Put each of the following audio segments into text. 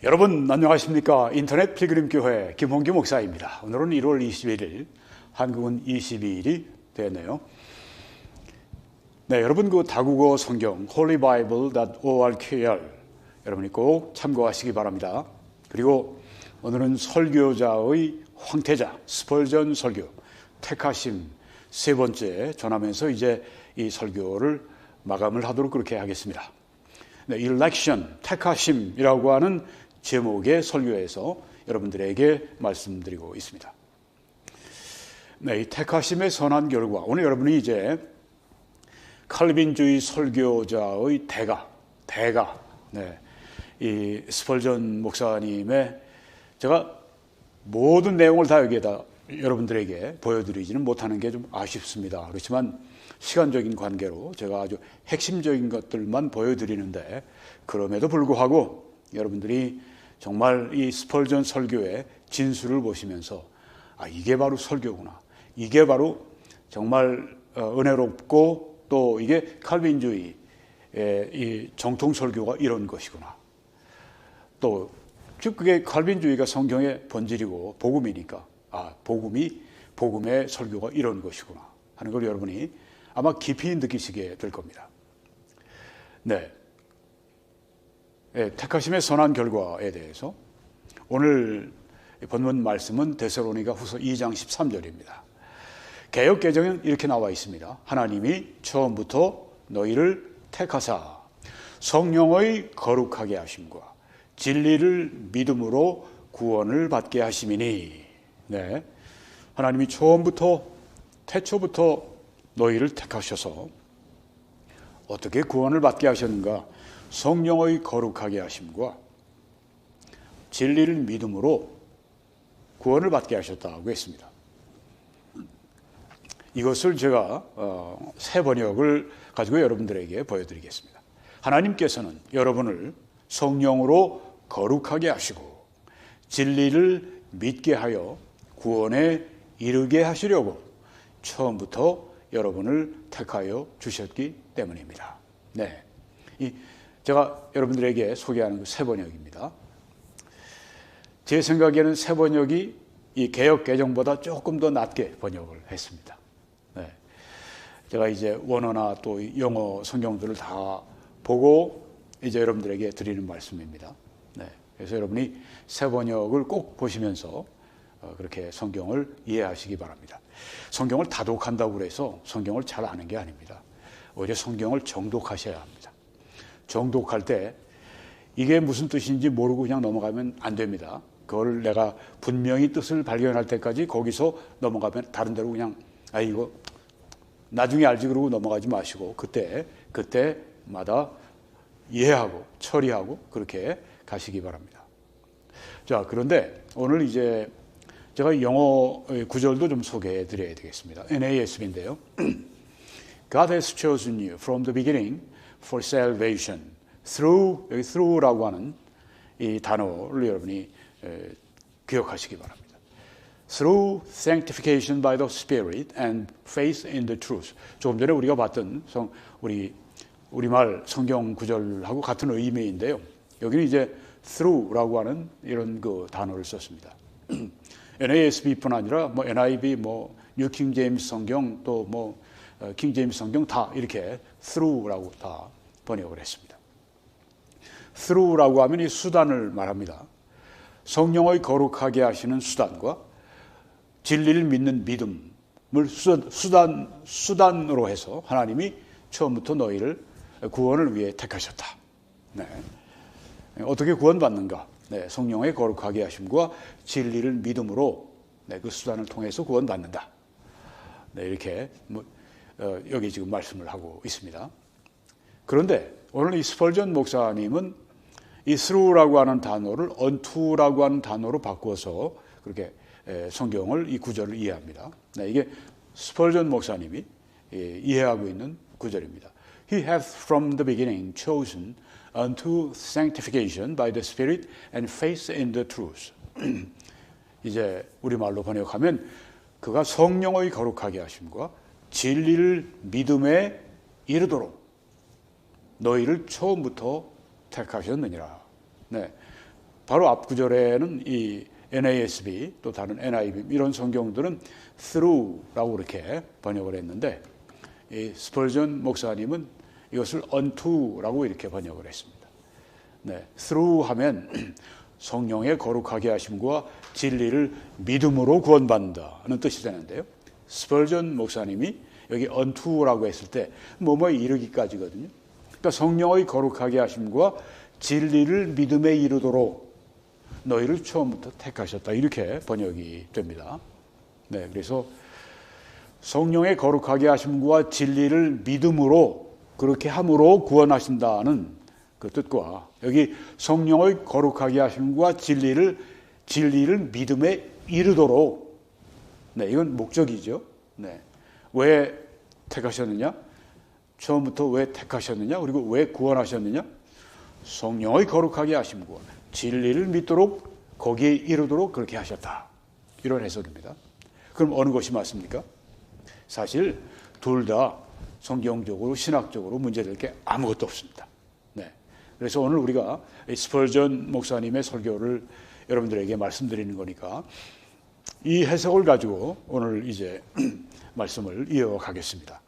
여러분 안녕하십니까? 인터넷 필그림교회 김홍규 목사입니다. 오늘은 1월 21일, 한국은 22일이 되었네요. 네, 여러분 그 다국어 성경 holybible.org 여러분이 꼭 참고하시기 바랍니다. 그리고 오늘은 설교자의 황태자 스펄전 설교 택하심 세 번째 전하면서 이제 이 설교를 마감을 하도록 그렇게 하겠습니다. 네, election 택하심이라고 하는 제목의 설교에서 여러분들에게 말씀드리고 있습니다. 네, 이 택하심의 선한 결과, 오늘 여러분이 이제 칼빈주의 설교자의 대가, 네, 이 스펄전 목사님의 제가 모든 내용을 다 여기에다 여러분들에게 보여드리지는 못하는 게 좀 아쉽습니다. 그렇지만 시간적인 관계로 제가 아주 핵심적인 것들만 보여드리는데, 그럼에도 불구하고 여러분들이 정말 이 스펄전 설교의 진수를 보시면서 이게 바로 설교구나, 이게 바로 정말 은혜롭고 또 이게 칼빈주의의 이 정통 설교가 이런 것이구나, 또 즉 그게 칼빈주의가 성경의 본질이고 복음이니까 복음의 설교가 이런 것이구나 하는 걸 여러분이 아마 깊이 느끼시게 될 겁니다. 네, 택하심의 선한 결과에 대해서 오늘 본문 말씀은 데살로니가 후서 2장 13절입니다. 개역 개정은 이렇게 나와 있습니다. 하나님이 처음부터 너희를 택하사 성령의 거룩하게 하심과 진리를 믿음으로 구원을 받게 하심이니. 네, 하나님이 처음부터 태초부터 너희를 택하셔서 어떻게 구원을 받게 하셨는가? 성령의 거룩하게 하심과 진리를 믿음으로 구원을 받게 하셨다고 했습니다. 이것을 제가 새 번역을 가지고 여러분들에게 보여드리겠습니다. 하나님께서는 여러분을 성령으로 거룩하게 하시고 진리를 믿게 하여 구원에 이르게 하시려고 처음부터 여러분을 택하여 주셨기 때문입니다. 네, 제가 여러분들에게 소개하는 그 새 번역입니다. 제 생각에는 새 번역이 이 개역 개정보다 조금 더 낮게 번역을 했습니다. 네, 제가 이제 원어나 또 영어 성경들을 다 보고 이제 여러분들에게 드리는 말씀입니다. 네, 그래서 여러분이 새 번역을 꼭 보시면서 그렇게 성경을 이해하시기 바랍니다. 성경을 다독한다고 해서 성경을 잘 아는 게 아닙니다. 오히려 성경을 정독하셔야 합니다. 정독할 때 이게 무슨 뜻인지 모르고 그냥 넘어가면 안 됩니다. 그걸 내가 분명히 뜻을 발견할 때까지 거기서 넘어가면 다른 데로 그냥 이거 나중에 알지 그러고 넘어가지 마시고 그때마다 이해하고 처리하고 그렇게 가시기 바랍니다. 자, 그런데 오늘 이제 제가 영어 구절도 좀 소개해 드려야 되겠습니다. NASB인데요. God has chosen you from the beginning for salvation through, 여기 through라고 하는 이 단어를 여러분이 기억하시기 바랍니다. Through sanctification by the Spirit and faith in the truth. 조금 전에 우리가 봤던 우리말 성경 구절하고 같은 의미인데요. 여기는 이제 through라고 하는 이런 그 단어를 썼습니다. NASB뿐 아니라 NIV, 뉴 킹 제임스 성경, 또 킹 제임스 성경 다 이렇게 through라고 다 번역을 했습니다. through라고 하면 이 수단을 말합니다. 성령의 거룩하게 하시는 수단과 진리를 믿는 믿음을 수단으로 해서 하나님이 처음부터 너희를 구원을 위해 택하셨다. 네. 어떻게 구원받는가? 네, 성령의 거룩하게 하심과 진리를 믿음으로 그 수단을 통해서 구원받는다. 네, 이렇게 여기 지금 말씀을 하고 있습니다. 그런데 오늘 이 스펄전 목사님은 이 through라고 하는 단어를 unto라고 하는 단어로 바꾸어서 그렇게 성경을 이 구절을 이해합니다. 네, 이게 스펄전 목사님이 이해하고 있는 구절입니다. He hath from the beginning chosen unto sanctification by the Spirit and faith in the truth. 이제 우리말로 번역하면 그가 성령의 거룩하게 하심과 진리를 믿음에 이르도록 너희를 처음부터 택하셨느니라. 네. 바로 앞 구절에는 이 NASB 또 다른 NIV 이런 성경들은 through라고 이렇게 번역을 했는데 이 스펄전 목사님은 이것을 unto라고 이렇게 번역을 했습니다. 네, through 하면 성령의 거룩하게 하심과 진리를 믿음으로 구원받는다는 뜻이 되는데요. 스펄전 목사님이 여기 unto라고 했을 때 뭐뭐에 이르기까지거든요. 그러니까 성령의 거룩하게 하심과 진리를 믿음에 이르도록 너희를 처음부터 택하셨다 이렇게 번역이 됩니다. 네, 그래서 성령의 거룩하게 하심과 진리를 믿음으로 그렇게 함으로 구원하신다는 그 뜻과 여기 성령의 거룩하게 하심과 진리를 믿음에 이르도록 네, 이건 목적이죠. 네. 왜 택하셨느냐? 처음부터 왜 택하셨느냐? 그리고 왜 구원하셨느냐? 성령의 거룩하게 하심과 진리를 믿도록 거기에 이르도록 그렇게 하셨다. 이런 해석입니다. 그럼 어느 것이 맞습니까? 사실 둘 다 성경적으로 신학적으로 문제될 게 아무것도 없습니다. 네. 그래서 오늘 우리가 스펄전 목사님의 설교를 여러분들에게 말씀드리는 거니까 이 해석을 가지고 오늘 이제 말씀을 이어가겠습니다.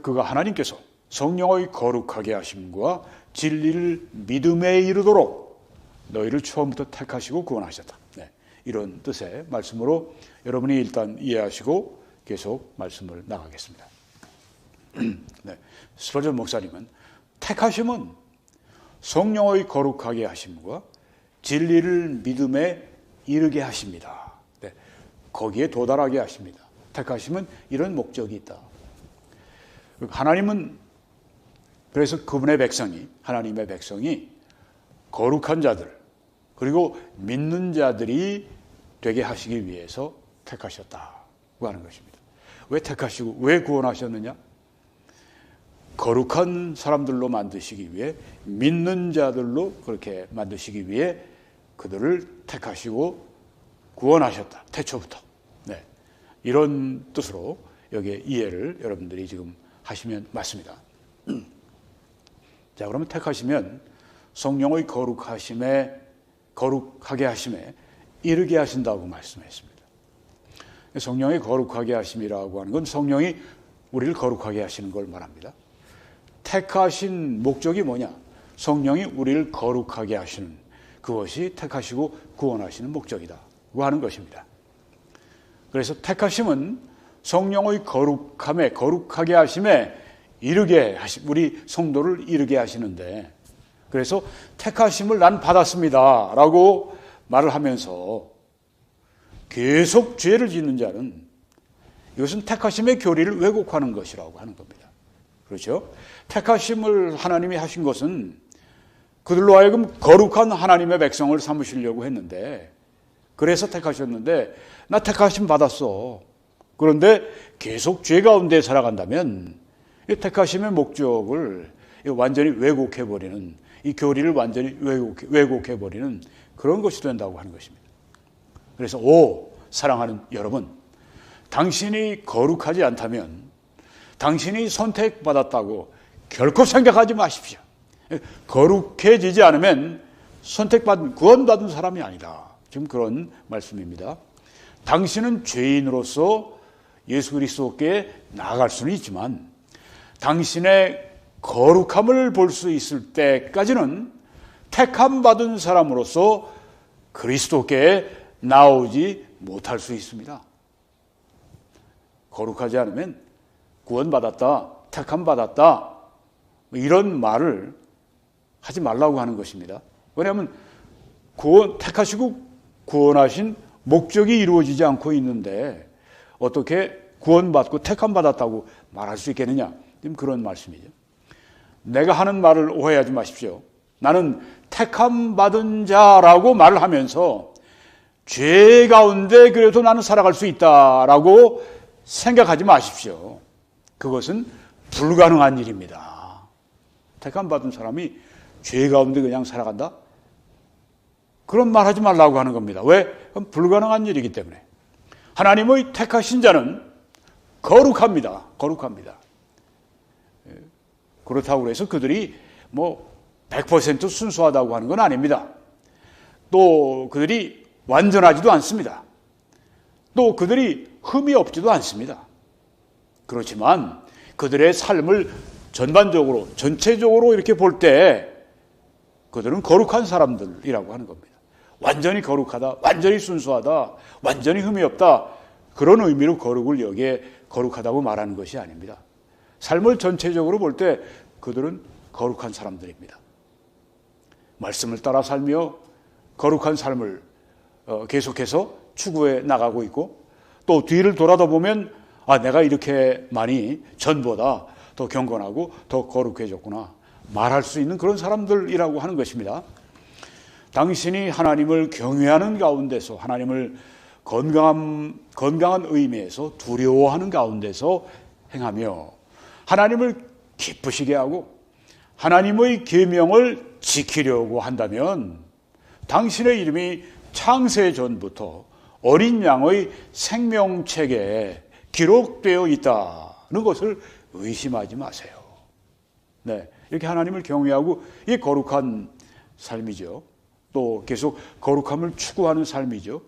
그가 하나님께서 성령의 거룩하게 하심과 진리를 믿음에 이르도록 너희를 처음부터 택하시고 구원하셨다. 네, 이런 뜻의 말씀으로 여러분이 일단 이해하시고 계속 말씀을 나가겠습니다. 네, 스펄전 목사님은 택하심은 성령의 거룩하게 하심과 진리를 믿음에 이르게 하십니다. 네, 거기에 도달하게 하십니다. 택하심은 이런 목적이 있다. 하나님은 그래서 그분의 백성이 하나님의 백성이 거룩한 자들 그리고 믿는 자들이 되게 하시기 위해서 택하셨다고 하는 것입니다. 왜 택하시고 왜 구원하셨느냐? 거룩한 사람들로 만드시기 위해 믿는 자들로 그렇게 만드시기 위해 그들을 택하시고 구원하셨다. 태초부터. 네. 이런 뜻으로 여기에 이해를 여러분들이 지금 하시면 맞습니다. 자, 그러면 택하시면 성령의 거룩하게 하심에 이르게 하신다고 말씀했습니다. 성령의 거룩하게 하심이라고 하는 건 성령이 우리를 거룩하게 하시는 걸 말합니다. 택하신 목적이 뭐냐? 성령이 우리를 거룩하게 하시는 그것이 택하시고 구원하시는 목적이다고 하는 것입니다. 그래서 택하심은 성령의 거룩하게 하심에 우리 성도를 이르게 하시는데 그래서 택하심을 난 받았습니다 라고 말을 하면서 계속 죄를 짓는 자는 이것은 택하심의 교리를 왜곡하는 것이라고 하는 겁니다. 그렇죠? 택하심을 하나님이 하신 것은 그들로 하여금 거룩한 하나님의 백성을 삼으시려고 했는데 그래서 택하셨는데 나 택하심 받았어. 그런데 계속 죄 가운데 살아간다면 이 택하심의 목적을 완전히 왜곡해버리는 이 교리를 완전히 왜곡해버리는 그런 것이 된다고 하는 것입니다. 그래서 사랑하는 여러분, 당신이 거룩하지 않다면 당신이 선택받았다고 결코 생각하지 마십시오. 거룩해지지 않으면 구원받은 사람이 아니다. 지금 그런 말씀입니다. 당신은 죄인으로서 예수 그리스도께 나아갈 수는 있지만 당신의 거룩함을 볼 수 있을 때까지는 택함받은 사람으로서 그리스도께 나오지 못할 수 있습니다. 거룩하지 않으면 구원받았다, 택함받았다 이런 말을 하지 말라고 하는 것입니다. 왜냐하면 택하시고 구원하신 목적이 이루어지지 않고 있는데 어떻게 구원받고 택함받았다고 말할 수 있겠느냐? 지금 그런 말씀이죠. 내가 하는 말을 오해하지 마십시오. 나는 택함받은 자라고 말을 하면서 죄 가운데 그래도 나는 살아갈 수 있다라고 생각하지 마십시오. 그것은 불가능한 일입니다. 택함받은 사람이 죄 가운데 그냥 살아간다? 그런 말 하지 말라고 하는 겁니다. 왜? 그건 불가능한 일이기 때문에. 하나님의 택하신 자는 거룩합니다. 거룩합니다. 그렇다고 해서 그들이 100% 순수하다고 하는 건 아닙니다. 또 그들이 완전하지도 않습니다. 또 그들이 흠이 없지도 않습니다. 그렇지만 그들의 삶을 전반적으로, 전체적으로 이렇게 볼 때 그들은 거룩한 사람들이라고 하는 겁니다. 완전히 거룩하다, 완전히 순수하다, 완전히 흠이 없다, 그런 의미로 거룩을 여기에 거룩하다고 말하는 것이 아닙니다. 삶을 전체적으로 볼 때 그들은 거룩한 사람들입니다. 말씀을 따라 살며 거룩한 삶을 계속해서 추구해 나가고 있고, 또 뒤를 돌아다 보면 내가 이렇게 많이 전보다 더 경건하고 더 거룩해졌구나 말할 수 있는 그런 사람들이라고 하는 것입니다. 당신이 하나님을 경외하는 가운데서, 하나님을 건강한 의미에서 두려워하는 가운데서 행하며 하나님을 기쁘시게 하고 하나님의 계명을 지키려고 한다면 당신의 이름이 창세 전부터 어린 양의 생명책에 기록되어 있다는 것을 의심하지 마세요. 네, 이렇게 하나님을 경외하고 이 거룩한 삶이죠. 또 계속 거룩함을 추구하는 삶이죠.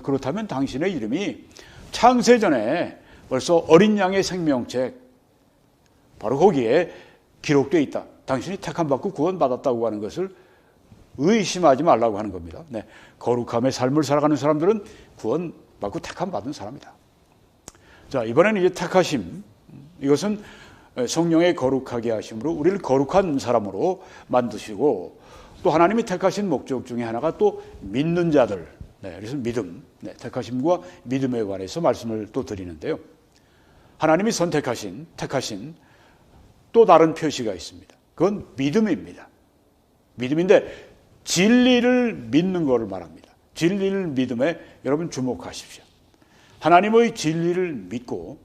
그렇다면 당신의 이름이 창세전에 벌써 어린 양의 생명책, 바로 거기에 기록되어 있다. 당신이 택함받고 구원받았다고 하는 것을 의심하지 말라고 하는 겁니다. 네, 거룩함의 삶을 살아가는 사람들은 구원받고 택함받은 사람이다. 자, 이번에는 이제 택하심, 이것은 성령의 거룩하게 하심으로 우리를 거룩한 사람으로 만드시고, 또 하나님이 택하신 목적 중에 하나가 또 믿는 자들, 네, 그래서 믿음, 네, 택하심과 믿음에 관해서 말씀을 또 드리는데요. 하나님이 택하신 또 다른 표시가 있습니다. 그건 믿음입니다. 믿음인데 진리를 믿는 것을 말합니다. 진리를 믿음에 여러분 주목하십시오. 하나님의 진리를 믿고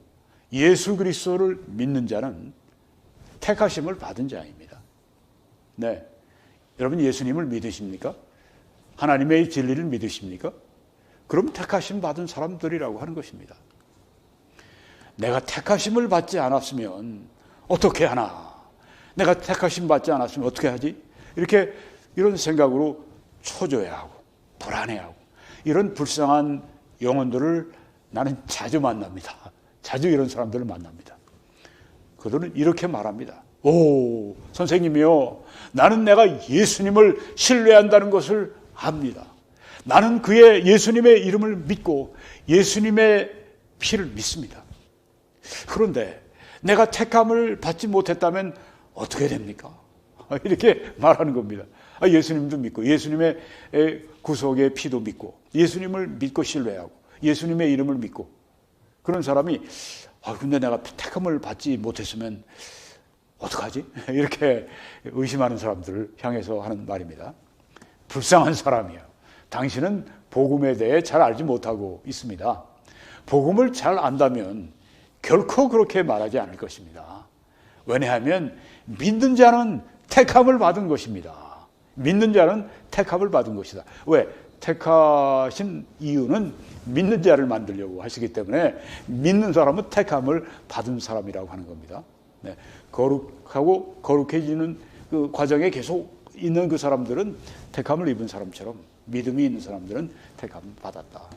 예수 그리스도를 믿는 자는 택하심을 받은 자입니다. 네, 여러분 예수님을 믿으십니까? 하나님의 진리를 믿으십니까? 그럼 택하심 받은 사람들이라고 하는 것입니다. 내가 택하심을 받지 않았으면 어떻게 하나? 내가 택하심 받지 않았으면 어떻게 하지? 이런 생각으로 초조해하고 불안해하고 이런 불쌍한 영혼들을 나는 자주 만납니다. 자주 이런 사람들을 만납니다. 그들은 이렇게 말합니다. 오, 선생님이요, 나는 내가 예수님을 신뢰한다는 것을 압니다. 나는 그의 예수님의 이름을 믿고 예수님의 피를 믿습니다. 그런데 내가 택함을 받지 못했다면 어떻게 됩니까? 이렇게 말하는 겁니다. 예수님도 믿고 예수님의 구속의 피도 믿고 예수님을 믿고 신뢰하고 예수님의 이름을 믿고, 그런 사람이 근데 내가 택함을 받지 못했으면 어떡하지? 이렇게 의심하는 사람들을 향해서 하는 말입니다. 불쌍한 사람이에요. 당신은 복음에 대해 잘 알지 못하고 있습니다. 복음을 잘 안다면 결코 그렇게 말하지 않을 것입니다. 왜냐하면 믿는 자는 택함을 받은 것입니다. 믿는 자는 택함을 받은 것이다. 왜? 택하신 이유는 믿는 자를 만들려고 하시기 때문에 믿는 사람은 택함을 받은 사람이라고 하는 겁니다. 네, 거룩하고 거룩해지는 그 과정에 계속 있는 그 사람들은 택함을 입은 사람처럼 믿음이 있는 사람들은 택함을 받았다.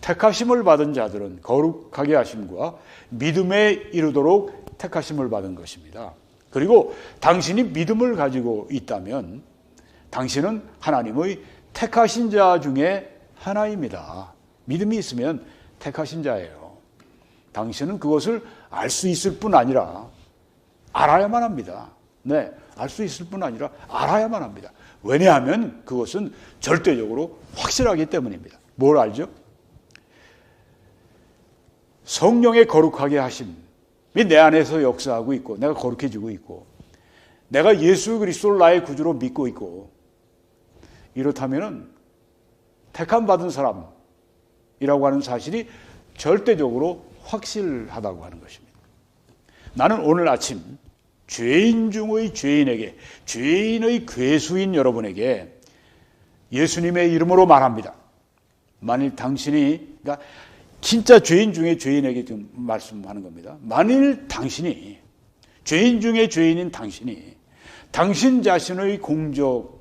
택하심을 받은 자들은 거룩하게 하심과 믿음에 이르도록 택하심을 받은 것입니다. 그리고 당신이 믿음을 가지고 있다면 당신은 하나님의 택하신 자 중에 하나입니다. 믿음이 있으면 택하신 자예요. 당신은 그것을 알 수 있을 뿐 아니라 알아야만 합니다. 네, 알 수 있을 뿐 아니라 알아야만 합니다. 왜냐하면 그것은 절대적으로 확실하기 때문입니다. 뭘 알죠? 성령의 거룩하게 하심이 내 안에서 역사하고 있고 내가 거룩해지고 있고 내가 예수 그리스도를 나의 구주로 믿고 있고, 이렇다면 택함 받은 사람이라고 하는 사실이 절대적으로 확실하다고 하는 것입니다. 나는 오늘 아침 죄인 중의 죄인에게, 죄인의 괴수인 여러분에게 예수님의 이름으로 말합니다. 만일 당신이, 그러니까 진짜 죄인 중에 죄인에게 지금 말씀하는 겁니다. 만일 당신이, 죄인 중에 죄인인 당신이 당신 자신의 공적,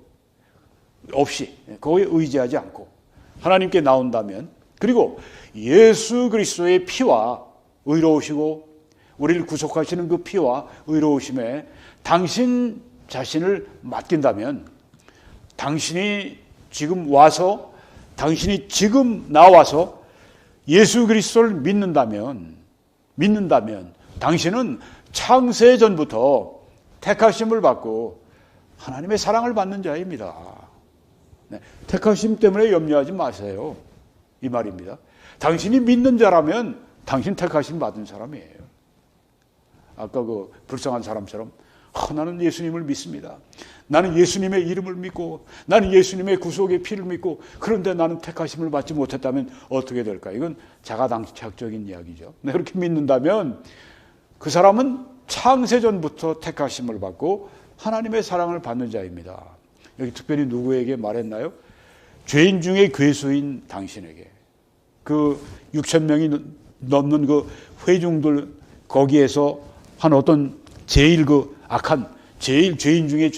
없이, 거기에 의지하지 않고 하나님께 나온다면, 그리고 예수 그리스도의 피와 의로우시고 우리를 구속하시는 그 피와 의로우심에 당신 자신을 맡긴다면, 당신이 지금 나와서 예수 그리스도를 믿는다면 당신은 창세 전부터 택하심을 받고 하나님의 사랑을 받는 자입니다. 네, 택하심 때문에 염려하지 마세요. 이 말입니다. 당신이 믿는 자라면 당신 택하심 받은 사람이에요. 아까 그 불쌍한 사람처럼 나는 예수님을 믿습니다. 나는 예수님의 이름을 믿고 나는 예수님의 구속의 피를 믿고, 그런데 나는 택하심을 받지 못했다면 어떻게 될까? 이건 자가당착적인 이야기죠. 그렇게 믿는다면 그 사람은 창세전부터 택하심을 받고 하나님의 사랑을 받는 자입니다. 여기 특별히 누구에게 말했나요? 죄인 중에 괴수인 당신에게. 그 6,000명이 넘는 그 회중들 거기에서 한 어떤 제일 그 악한, 제일 죄인 중에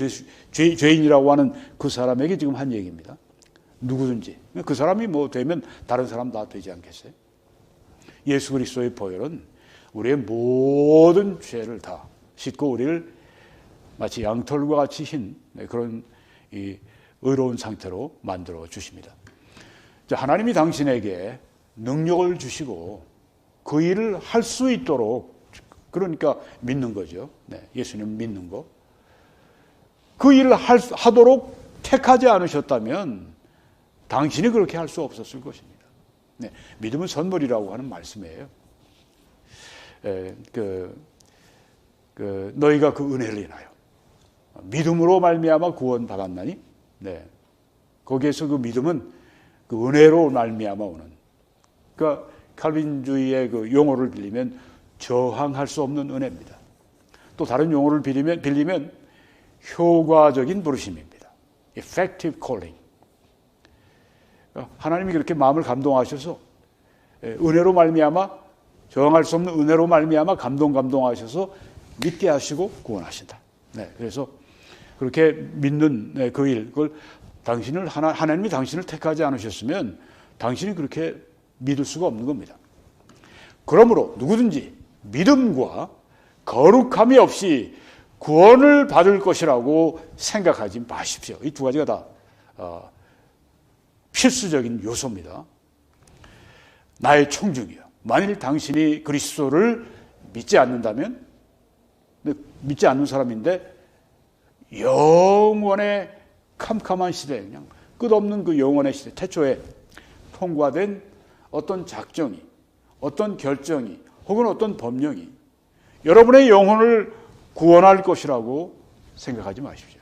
죄인이라고 하는 그 사람에게 지금 한 얘기입니다. 누구든지. 그 사람이 뭐 되면 다른 사람 다 되지 않겠어요? 예수 그리스도의 보혈은 우리의 모든 죄를 다 씻고 우리를 마치 양털과 같이 흰 그런 이 의로운 상태로 만들어 주십니다. 하나님이 당신에게 능력을 주시고 그 일을 할 수 있도록, 그러니까 믿는 거죠. 예수님 믿는 거. 그 일을 하도록 택하지 않으셨다면 당신이 그렇게 할 수 없었을 것입니다. 믿음은 선물이라고 하는 말씀이에요. 너희가 그 은혜를 인하여 믿음으로 말미암아 구원 받았나니, 거기에서 그 믿음은 그 은혜로 말미암아 오는, 그러니까 칼빈주의의 그 용어를 빌리면 저항할 수 없는 은혜입니다. 또 다른 용어를 빌리면 효과적인 부르심입니다. Effective calling. 하나님이 그렇게 마음을 감동하셔서 은혜로 말미암아, 저항할 수 없는 은혜로 말미암아 감동하셔서 믿게 하시고 구원하신다. 그래서 그렇게 믿는 그 일, 그걸 하나님이 당신을 택하지 않으셨으면 당신이 그렇게 믿을 수가 없는 겁니다. 그러므로 누구든지 믿음과 거룩함이 없이 구원을 받을 것이라고 생각하지 마십시오. 이 두 가지가 다 필수적인 요소입니다. 나의 청중이요. 만일 당신이 그리스도를 믿지 않는다면, 믿지 않는 사람인데 영원의 캄캄한 시대, 그냥 끝없는 그 영원의 시대, 태초에 통과된 어떤 작정이, 어떤 결정이, 혹은 어떤 법령이 여러분의 영혼을 구원할 것이라고 생각하지 마십시오.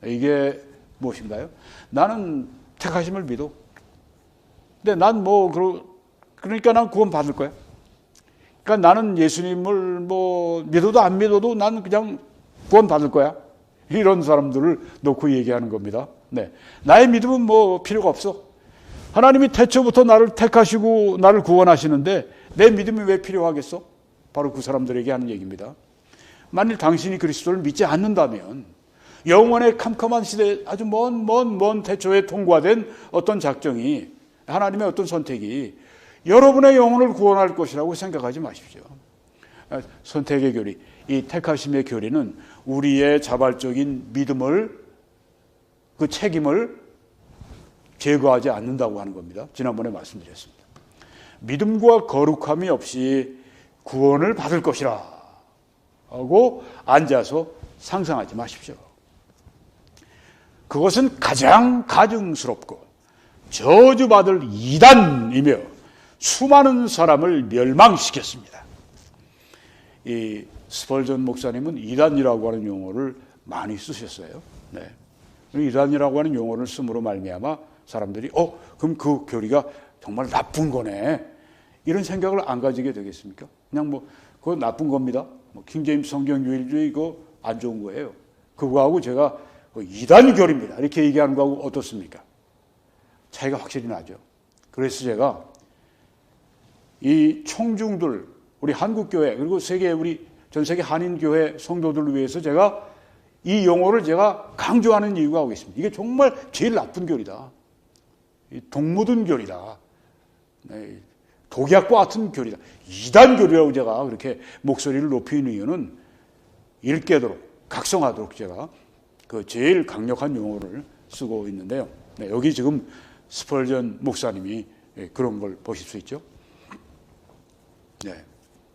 이게 무엇인가요? 나는 택하심을 믿어. 근데 난 그러니까 난 구원 받을 거야. 그러니까 나는 예수님을 믿어도 안 믿어도 나는 그냥 구원 받을 거야. 이런 사람들을 놓고 얘기하는 겁니다. 나의 믿음은 필요가 없어. 하나님이 태초부터 나를 택하시고 나를 구원하시는데 내 믿음이 왜 필요하겠어? 바로 그 사람들에게 하는 얘기입니다. 만일 당신이 그리스도를 믿지 않는다면 영원의 캄캄한 시대, 아주 먼 태초에 통과된 어떤 작정이, 하나님의 어떤 선택이 여러분의 영혼을 구원할 것이라고 생각하지 마십시오. 선택의 교리, 이 택하심의 교리는 우리의 자발적인 믿음을, 그 책임을 제거하지 않는다고 하는 겁니다. 지난번에 말씀드렸습니다. 믿음과 거룩함이 없이 구원을 받을 것이라 하고 앉아서 상상하지 마십시오. 그것은 가장 가증스럽고 저주받을 이단이며 수많은 사람을 멸망시켰습니다. 이 스펄전 목사님은 이단이라고 하는 용어를 많이 쓰셨어요. 이단이라고 하는 용어를 쓰므로 말미암아 사람들이 그럼 그 교리가 정말 나쁜 거네, 이런 생각을 안 가지게 되겠습니까? 그냥 그거 나쁜 겁니다. 킹제임스 성경 유일주의 그거 안 좋은 거예요. 그거하고 제가 이단 교리입니다 이렇게 얘기하는 거하고 어떻습니까? 차이가 확실히 나죠. 그래서 제가 이 청중들, 우리 한국교회, 그리고 우리 전 세계 한인교회 성도들을 위해서 제가 이 용어를 제가 강조하는 이유가 있습니다. 이게 정말 제일 나쁜 교리다. 독 묻은 교리다. 독약과 같은 교리다. 이단 교리라고 제가 그렇게 목소리를 높이는 이유는 읽게도록 각성하도록 제가 그 제일 강력한 용어를 쓰고 있는데요. 여기 지금 스펄전 목사님이 그런 걸 보실 수 있죠.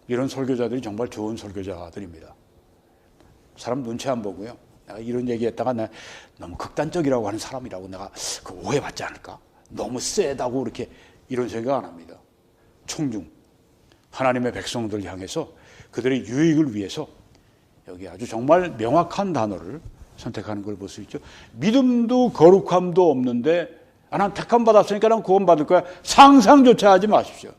이런 설교자들이 정말 좋은 설교자들입니다. 사람 눈치 안 보고요. 내가 이런 얘기했다가 내가 너무 극단적이라고 하는 사람이라고 내가 그 오해받지 않을까? 너무 세다고 이렇게 이런 생각 안 합니다. 청중 하나님의 백성들 향해서 그들의 유익을 위해서 여기 아주 정말 명확한 단어를 선택하는 걸 볼 수 있죠. 믿음도 거룩함도 없는데 난 택함 받았으니까 난 구원 받을 거야. 상상조차 하지 마십시오.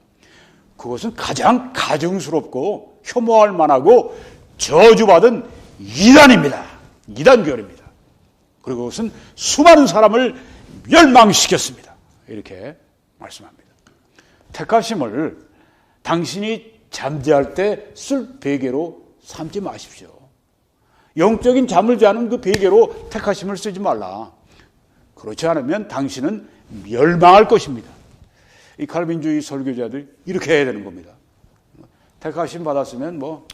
그것은 가장 가증스럽고 혐오할 만하고 저주받은 이단입니다. 이단교리입니다. 그리고 그것은 수많은 사람을 멸망시켰습니다. 이렇게 말씀합니다. 택하심을 당신이 잠재할 때 쓸 베개로 삼지 마십시오. 영적인 잠을 자는 그 베개로 택하심을 쓰지 말라. 그렇지 않으면 당신은 멸망할 것입니다. 이 칼빈주의 설교자들이 이렇게 해야 되는 겁니다. 택하심 받았으면 뭐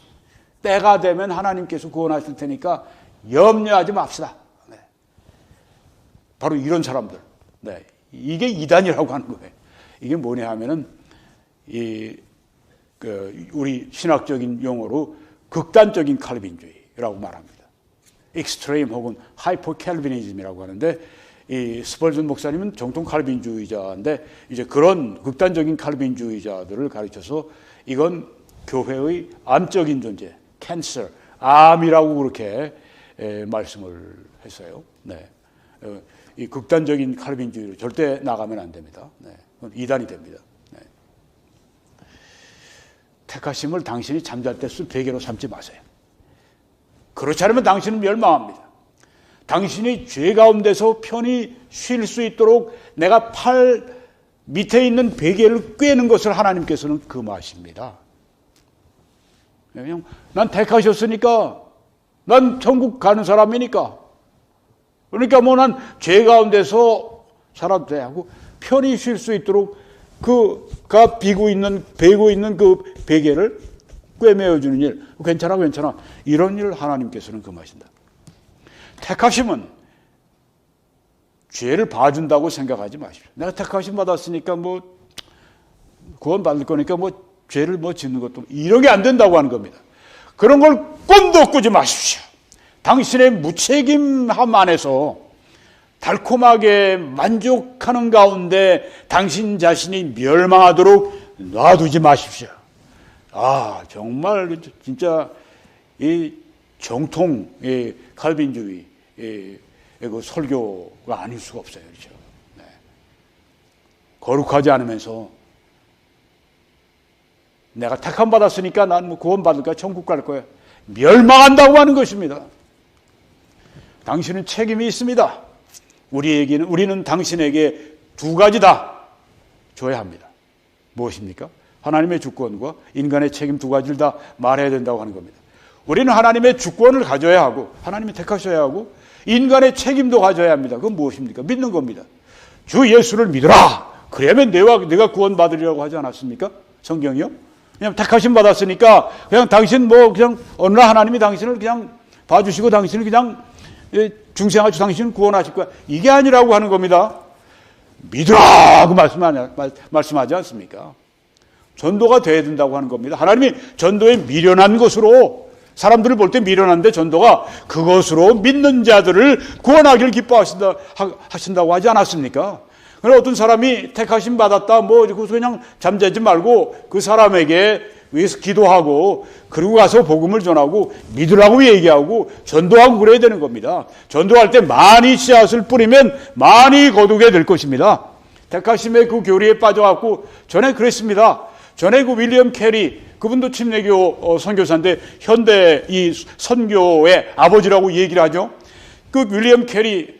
때가 되면 하나님께서 구원하실 테니까 염려하지 맙시다. 바로 이런 사람들. 이게 이단이라고 하는 거예요. 이게 뭐냐 하면은 우리 신학적인 용어로 극단적인 칼빈주의라고 말합니다. 익스트레임 혹은 하이퍼 캘비니즘이라고 하는데 이 스펄전 목사님은 정통 칼빈주의자인데 이제 그런 극단적인 칼빈주의자들을 가르쳐서 이건 교회의 암적인 존재, 캔서, 암이라고 그렇게 말씀을 했어요. 이 극단적인 칼빈주의로 절대 나가면 안 됩니다. 그건 이단이 됩니다. 택하심을 당신이 잠잘 때 쓸 베개로 삼지 마세요. 그렇지 않으면 당신은 멸망합니다. 당신이 죄 가운데서 편히 쉴 수 있도록 내가 팔 밑에 있는 베개를 꿰는 것을 하나님께서는 금하십니다. 그냥 난 택하셨으니까 난 천국 가는 사람이니까 그러니까 뭐 난 죄 가운데서 살아도 돼 하고 편히 쉴 수 있도록 그가 베고 있는 그 베개를 꿰매어 주는 일 괜찮아 이런 일을 하나님께서는 금하신다. 택하심은 죄를 봐준다고 생각하지 마십시오. 내가 택하심 받았으니까 뭐 구원 받을 거니까 뭐 죄를 뭐 짓는 것도 이런 게 안 된다고 하는 겁니다. 그런 걸 꿈도 꾸지 마십시오. 당신의 무책임함 안에서 달콤하게 만족하는 가운데 당신 자신이 멸망하도록 놔두지 마십시오. 정말 진짜 이 정통 칼빈주의 그 설교가 아닐 수가 없어요. 그렇죠? 거룩하지 않으면서 내가 택함 받았으니까 난 뭐 구원 받을 거야, 천국 갈 거야. 멸망한다고 하는 것입니다. 당신은 책임이 있습니다. 우리는 당신에게 두 가지 다 줘야 합니다. 무엇입니까? 하나님의 주권과 인간의 책임 두 가지를 다 말해야 된다고 하는 겁니다. 우리는 하나님의 주권을 가져야 하고 하나님이 택하셔야 하고 인간의 책임도 가져야 합니다. 그건 무엇입니까? 믿는 겁니다. 주 예수를 믿으라. 그러면 내가 구원받으리라고 하지 않았습니까? 성경이요? 그냥 택하심 받았으니까 그냥 당신 그냥 어느 날 하나님이 당신을 그냥 봐주시고 당신을 그냥 중생하시고 당신은 구원하실 거야. 이게 아니라고 하는 겁니다. 믿으라고 말씀하지 않습니까? 전도가 돼야 된다고 하는 겁니다. 하나님이 전도에 미련한 것으로 사람들을 볼 때 미련한데 전도가 그것으로 믿는 자들을 구원하기를 기뻐하신다고 하지 않았습니까? 그래서 어떤 사람이 택하심 받았다 그래서 그냥 잠자지 말고 그 사람에게 위해서 기도하고 그리고 가서 복음을 전하고 믿으라고 얘기하고 전도하고 그래야 되는 겁니다. 전도할 때 많이 씨앗을 뿌리면 많이 거두게 될 것입니다. 택하심의 그 교리에 빠져갖고 전에 그랬습니다. 전에 그 윌리엄 캐리 그분도 침례교 선교사인데 현대 이 선교의 아버지라고 얘기를 하죠. 그 윌리엄 캐리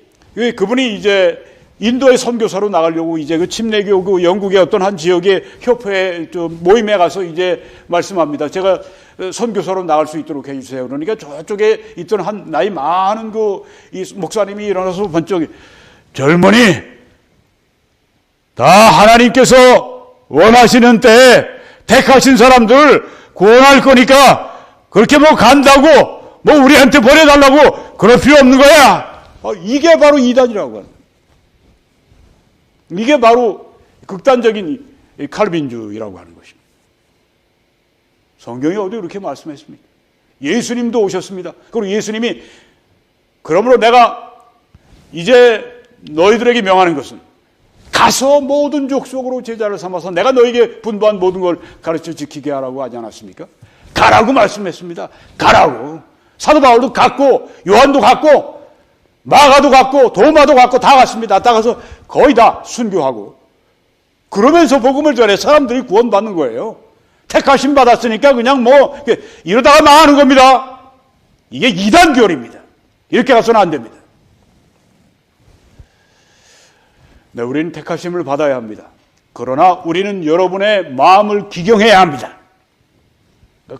그분이 이제 인도에 선교사로 나가려고 이제 그 침례교 그 영국의 어떤 한 지역의 협회 모임에 가서 이제 말씀합니다. 제가 선교사로 나갈 수 있도록 해주세요. 그러니까 저쪽에 있던 한 나이 많은 이 목사님이 일어나서 번쩍, 젊은이, 다 하나님께서 원하시는 때에 택하신 사람들 구원할 거니까 그렇게 뭐 간다고 뭐 우리한테 보내달라고 그럴 필요 없는 거야. 이게 바로 이단이라고 하는, 이게 바로 극단적인 칼빈주의라고 하는 것입니다. 성경이 어디 그렇게 말씀했습니까? 예수님도 오셨습니다. 그리고 예수님이 그러므로 내가 이제 너희들에게 명하는 것은 가서 모든 족속으로 제자를 삼아서 내가 너에게 분부한 모든 걸 가르쳐 지키게 하라고 하지 않았습니까? 가라고 말씀했습니다. 가라고. 사도 바울도 갔고 요한도 갔고 마가도 갔고 도마도 갔고 다 갔습니다. 다 가서 거의 다 순교하고 그러면서 복음을 전해 사람들이 구원받는 거예요. 택하심 받았으니까 그냥 뭐 이러다가 망하는 겁니다. 이게 이단교리입니다. 이렇게 가서는 안 됩니다. 네, 우리는 택하심을 받아야 합니다. 그러나 우리는 여러분의 마음을 기경해야 합니다.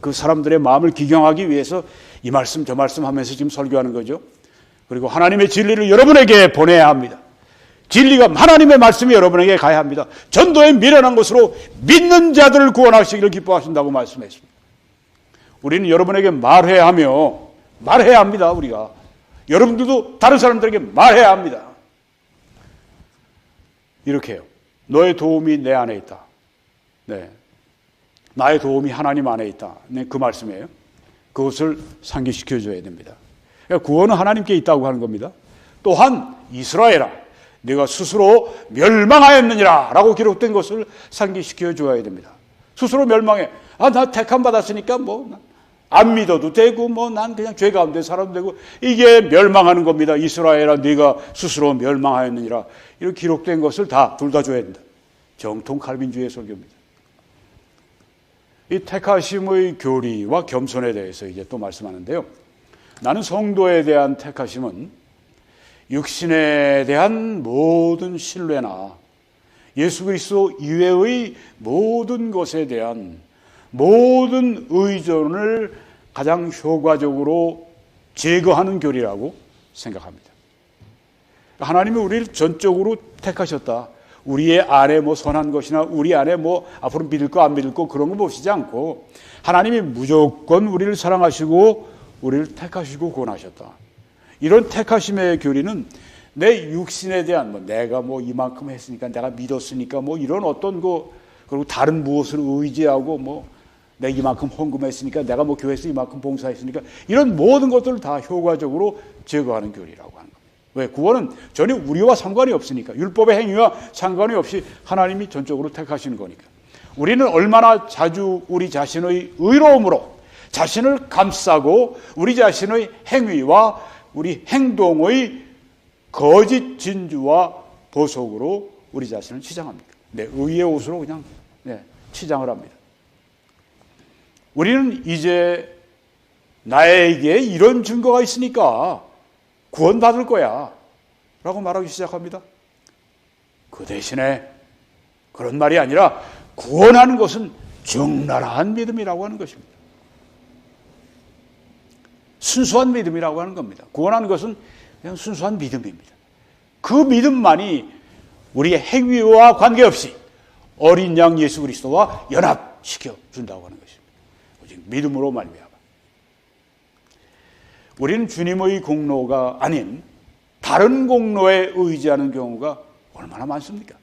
그 사람들의 마음을 기경하기 위해서 이 말씀 저 말씀 하면서 지금 설교하는 거죠. 그리고 하나님의 진리를 여러분에게 보내야 합니다. 진리가 하나님의 말씀이 여러분에게 가야 합니다. 전도에 미련한 것으로 믿는 자들을 구원하시기를 기뻐하신다고 말씀했습니다. 우리는 여러분에게 말해야 합니다. 우리가 여러분들도 다른 사람들에게 말해야 합니다. 이렇게 해요. 너의 도움이 내 안에 있다. 네, 나의 도움이 하나님 안에 있다. 네, 그 말씀이에요. 그것을 상기시켜줘야 됩니다. 그러니까 구원은 하나님께 있다고 하는 겁니다. 또한 이스라엘아, 네가 스스로 멸망하였느니라 라고 기록된 것을 상기시켜줘야 됩니다. 스스로 멸망해. 나 택함 받았으니까 뭐 안 믿어도 되고 뭐 난 그냥 죄 가운데 살아도 되고, 이게 멸망하는 겁니다. 이스라엘아, 네가 스스로 멸망하였느니라. 이렇게 기록된 것을 둘 다 줘야 된다. 정통 칼빈주의 설교입니다. 이 택하심의 교리와 겸손에 대해서 이제 또 말씀하는데요. 나는 성도에 대한 택하심은 육신에 대한 모든 신뢰나 예수 그리스도 이외의 모든 것에 대한 모든 의존을 가장 효과적으로 제거하는 교리라고 생각합니다. 하나님이 우리를 전적으로 택하셨다. 우리의 안에 뭐 선한 것이나 우리 안에 뭐 앞으로 믿을 거 안 믿을 거 그런 거 보시지 않고 하나님이 무조건 우리를 사랑하시고 우리를 택하시고 구원하셨다. 이런 택하심의 교리는 내 육신에 대한 내가 이만큼 했으니까 내가 믿었으니까 이런 어떤 그리고 다른 무엇을 의지하고 내가 이만큼 헌금했으니까 내가 교회에서 이만큼 봉사했으니까 이런 모든 것들을 다 효과적으로 제거하는 교리라고 하는 겁니다. 왜? 구원은 전혀 우리와 상관이 없으니까, 율법의 행위와 상관이 없이 하나님이 전적으로 택하시는 거니까. 우리는 얼마나 자주 우리 자신의 의로움으로 자신을 감싸고 우리 자신의 행위와 우리 행동의 거짓 진주와 보석으로 우리 자신을 치장합니까? 의의 옷으로 그냥 치장을 합니다. 우리는 이제 나에게 이런 증거가 있으니까 구원받을 거야 라고 말하기 시작합니다. 그 대신에 그런 말이 아니라 구원하는 것은 적나라한 믿음이라고 하는 것입니다. 순수한 믿음이라고 하는 겁니다. 구원하는 것은 그냥 순수한 믿음입니다. 그 믿음만이 우리의 행위와 관계없이 어린 양 예수 그리스도와 연합시켜 준다고 하는 것입니다. 오직 믿음으로 말미암아. 우리는 주님의 공로가 아닌 다른 공로에 의지하는 경우가 얼마나 많습니까?